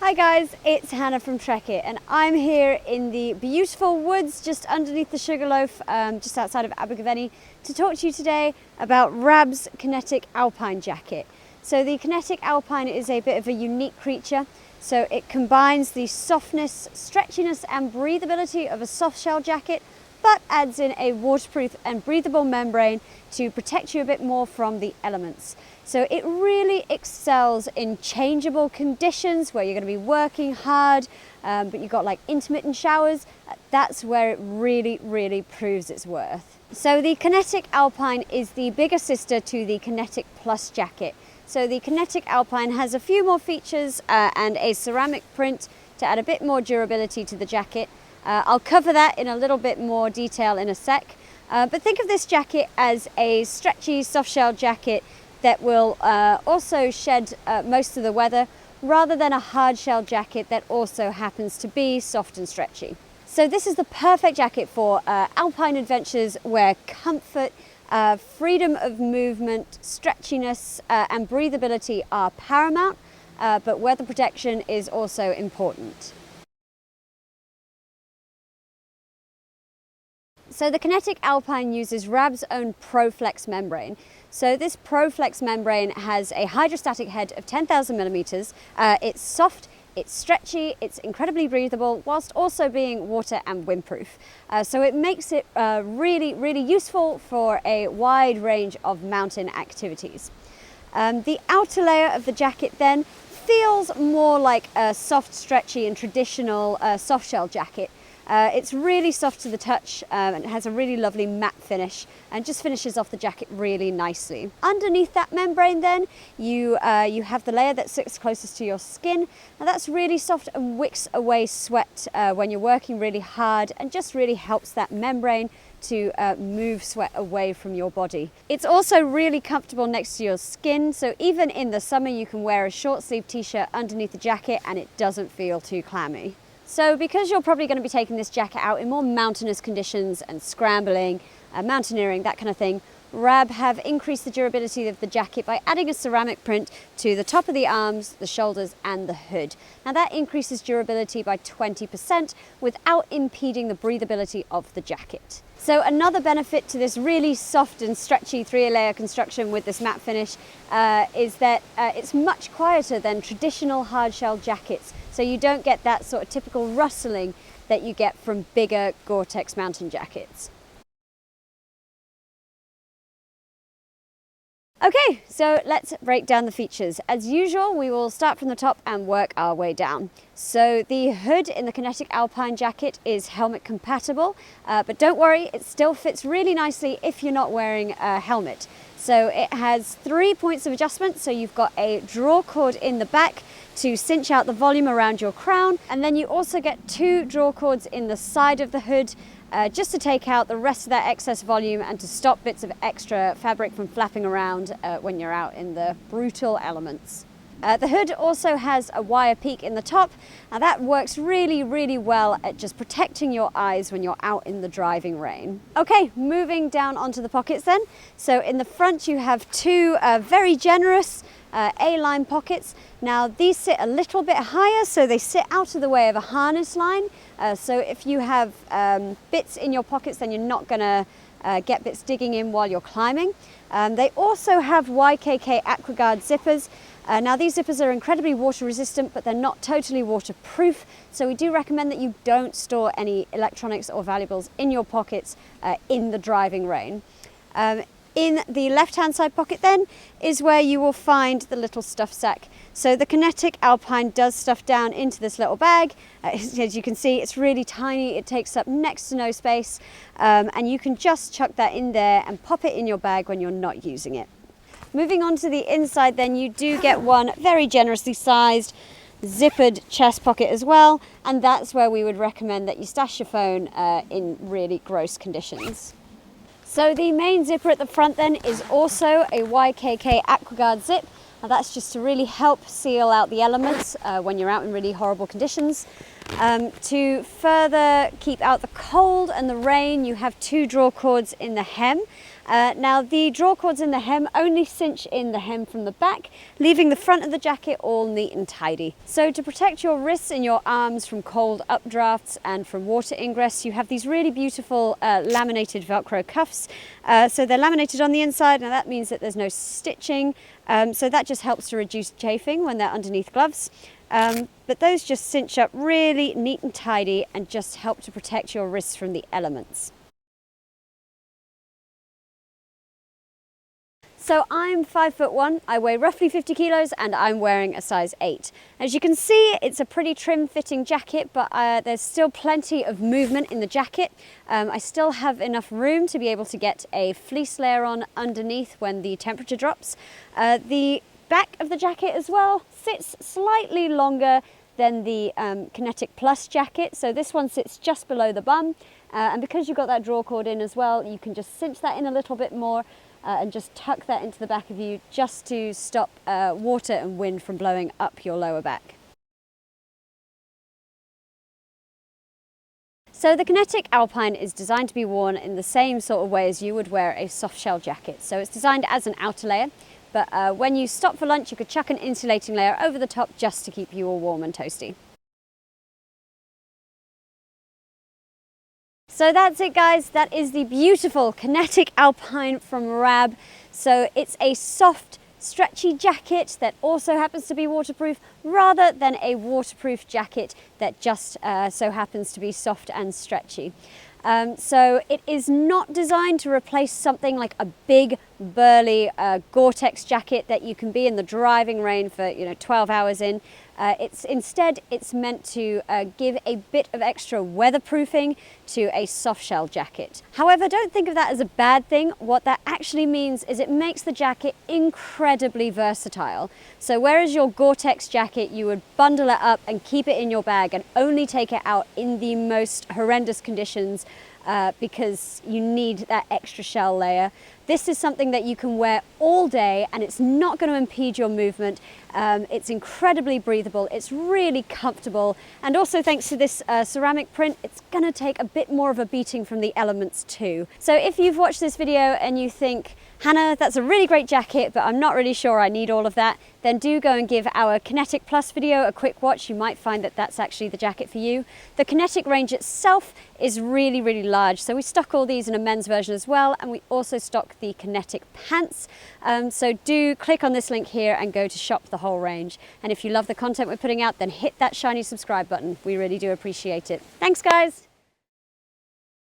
Hi guys, it's Hannah from Trekitt and I'm here in the beautiful woods just underneath the Sugarloaf, just outside of Abergavenny, to talk to you today about Rab's Kinetic Alpine jacket. So the Kinetic Alpine is a bit of a unique creature. So it combines the softness, stretchiness and breathability of a softshell jacket, but adds in a waterproof and breathable membrane to protect you a bit more from the elements. So it really excels in changeable conditions where you're going to be working hard, but you've got like intermittent showers. That's where it really proves its worth. So the Kinetic Alpine is the bigger sister to the Kinetic Plus jacket. So the Kinetic Alpine has a few more features and a ceramic print to add a bit more durability to the jacket. I'll cover that in a little bit more detail in a sec. But think of this jacket as a stretchy softshell jacket that will also shed most of the weather, rather than a hardshell jacket that also happens to be soft and stretchy. So this is the perfect jacket for alpine adventures where comfort, freedom of movement, stretchiness and breathability are paramount, but weather protection is also important. So the Kinetic Alpine uses Rab's own ProFlex membrane. So this ProFlex membrane has a hydrostatic head of 10,000 millimeters. It's soft, it's stretchy, it's incredibly breathable, whilst also being water and windproof. So it makes it really useful for a wide range of mountain activities. The outer layer of the jacket then feels more like a soft, stretchy and traditional softshell jacket. It's really soft to the touch and it has a really lovely matte finish and just finishes off the jacket really nicely. Underneath that membrane then, you have the layer that sits closest to your skin. Now that's really soft and wicks away sweat when you're working really hard and just really helps that membrane to move sweat away from your body. It's also really comfortable next to your skin, so even in the summer you can wear a short sleeve t-shirt underneath the jacket and it doesn't feel too clammy. So because you're probably going to be taking this jacket out in more mountainous conditions and scrambling, mountaineering, that kind of thing, Rab have increased the durability of the jacket by adding a ceramic print to the top of the arms, the shoulders and the hood. Now that increases durability by 20% without impeding the breathability of the jacket. So another benefit to this really soft and stretchy 3-layer construction with this matte finish is that it's much quieter than traditional hardshell jackets. So you don't get that sort of typical rustling that you get from bigger Gore-Tex mountain jackets. Okay, so let's break down the features. As usual, we will start from the top and work our way down. So the hood in the Kinetic Alpine jacket is helmet compatible, but don't worry, it still fits really nicely if you're not wearing a helmet. So it has 3 points of adjustment. So you've got a draw cord in the back to cinch out the volume around your crown. And then you also get 2 draw cords in the side of the hood just to take out the rest of that excess volume and to stop bits of extra fabric from flapping around when you're out in the brutal elements. The hood also has a wire peak in the top. Now that works really well at just protecting your eyes when you're out in the driving rain. Okay, moving down onto the pockets then. So in the front you have 2 very generous A-line pockets. Now these sit a little bit higher, so they sit out of the way of a harness line. So if you have bits in your pockets, then you're not going to get bits digging in while you're climbing. They also have YKK AquaGuard zippers. Now these zippers are incredibly water resistant, but they're not totally waterproof. So we do recommend that you don't store any electronics or valuables in your pockets in the driving rain. In the left-hand side pocket then is where you will find the little stuff sack. So the Kinetic Alpine does stuff down into this little bag. As you can see, it's really tiny. It takes up next to no space, and you can just chuck that in there and pop it in your bag when you're not using it. Moving on to the inside then, you do get one very generously sized zippered chest pocket as well, and that's where we would recommend that you stash your phone in really gross conditions. So the main zipper at the front then is also a YKK AquaGuard zip. Now that's just to really help seal out the elements when you're out in really horrible conditions. To further keep out the cold and the rain, you have 2 draw cords in the hem. Now the draw cords in the hem only cinch in the hem from the back, leaving the front of the jacket all neat and tidy. So to protect your wrists and your arms from cold updrafts and from water ingress, you have these really beautiful laminated Velcro cuffs. So they're laminated on the inside, and that means that there's no stitching. So that just helps to reduce chafing when they're underneath gloves. But those just cinch up really neat and tidy and just help to protect your wrists from the elements. So I'm 5'1", I weigh roughly 50 kilos, and I'm wearing a size 8. As you can see, it's a pretty trim fitting jacket, but there's still plenty of movement in the jacket. I still have enough room to be able to get a fleece layer on underneath when the temperature drops. The back of the jacket as well sits slightly longer than the Kinetic Plus jacket. So this one sits just below the bum. And because you've got that draw cord in as well, you can just cinch that in a little bit more and just tuck that into the back of you just to stop water and wind from blowing up your lower back. So the Kinetic Alpine is designed to be worn in the same sort of way as you would wear a soft shell jacket. So it's designed as an outer layer, but when you stop for lunch, you could chuck an insulating layer over the top just to keep you all warm and toasty. So that's it, guys. That is the beautiful Kinetic Alpine from Rab. So it's a soft, stretchy jacket that also happens to be waterproof, rather than a waterproof jacket that just so happens to be soft and stretchy. So it is not designed to replace something like a big, burly Gore-Tex jacket that you can be in the driving rain for 12 hours in. Instead, it's meant to give a bit of extra weatherproofing to a soft shell jacket. However, don't think of that as a bad thing. What that actually means is it makes the jacket incredibly versatile. So whereas your Gore-Tex jacket, you would bundle it up and keep it in your bag and only take it out in the most horrendous conditions because you need that extra shell layer. This is something that you can wear all day and it's not going to impede your movement. It's incredibly breathable, it's really comfortable, and also thanks to this ceramic print, it's going to take a bit more of a beating from the elements too. So if you've watched this video and you think, Hannah, that's a really great jacket, but I'm not really sure I need all of that, then do go and give our Kinetic Plus video a quick watch. You might find that that's actually the jacket for you. The Kinetic range itself is really, really large. So we stock all these in a men's version as well, and we also stock the Kinetic pants. So do click on this link here and go to shop the whole range. And if you love the content we're putting out, then hit that shiny subscribe button. We really do appreciate it. Thanks, guys.